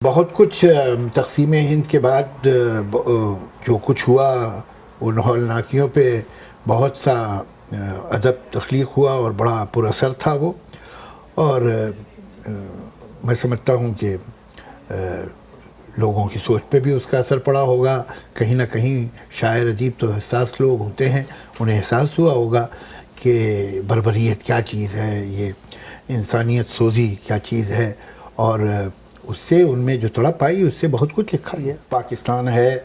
بہت کچھ تقسیم ہند کے بعد جو کچھ ہوا ان ہولناکیوں پہ بہت سا ادب تخلیق ہوا اور بڑا پر اثر تھا وہ. اور میں سمجھتا ہوں کہ لوگوں کی سوچ پہ بھی اس کا اثر پڑا ہوگا. کہیں نہ کہیں شاعر ادیب تو حساس لوگ ہوتے ہیں, انہیں احساس ہوا ہوگا کہ بربریت کیا چیز ہے, یہ انسانیت سوزی کیا چیز ہے, اور اس سے ان میں جو تڑپ آئی اس سے بہت کچھ لکھا گیا. پاکستان ہے,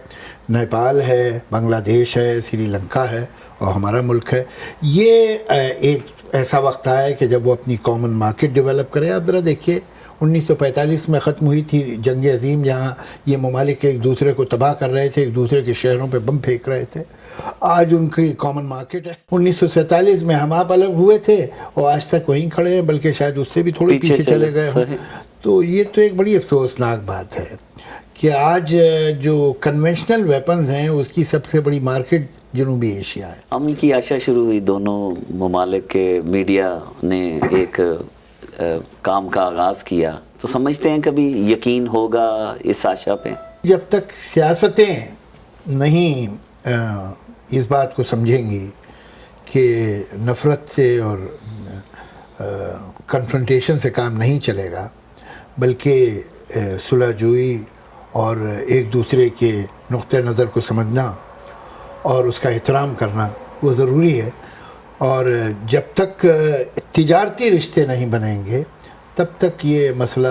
نیپال ہے, بنگلہ دیش ہے, سری لنکا ہے اور ہمارا ملک ہے. یہ ایک ایسا وقت آیا کہ جب وہ اپنی کامن مارکیٹ ڈیولپ کرے. آپ ذرا دیکھیے 1945 میں ختم ہوئی تھی جنگ عظیم, جہاں یہ ممالک ایک دوسرے کو تباہ کر رہے تھے, ایک دوسرے کے شہروں پہ بم پھینک رہے تھے. آج ان کی کامن مارکیٹ ہے. 1947 میں ہم آپ الگ ہوئے تھے اور آج تک وہیں کھڑے ہیں, بلکہ شاید اس سے بھی تھوڑے پیچھے چلے گئے ہوں. تو یہ تو ایک بڑی افسوسناک بات ہے کہ آج جو کنونشنل ویپنز ہیں اس کی سب سے بڑی مارکیٹ جنوبی ایشیا ہے. امن کی آشا شروع ہوئی, دونوں ممالک کے میڈیا نے ایک کام کا آغاز کیا, تو سمجھتے ہیں کبھی یقین ہوگا اس آشا پہ؟ جب تک سیاستیں نہیں اس بات کو سمجھیں گی کہ نفرت سے اور کنفرنٹیشن سے کام نہیں چلے گا, بلکہ صلح جوئی اور ایک دوسرے کے نقطہ نظر کو سمجھنا اور اس کا احترام کرنا وہ ضروری ہے. اور جب تک تجارتی رشتے نہیں بنیں گے تب تک یہ مسئلہ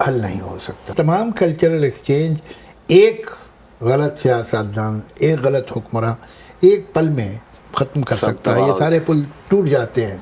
حل نہیں ہو سکتا. تمام کلچرل ایکسچینج ایک غلط سیاستدان, ایک غلط حکمراں ایک پل میں ختم کر سکتا ہے. یہ سارے پل ٹوٹ جاتے ہیں.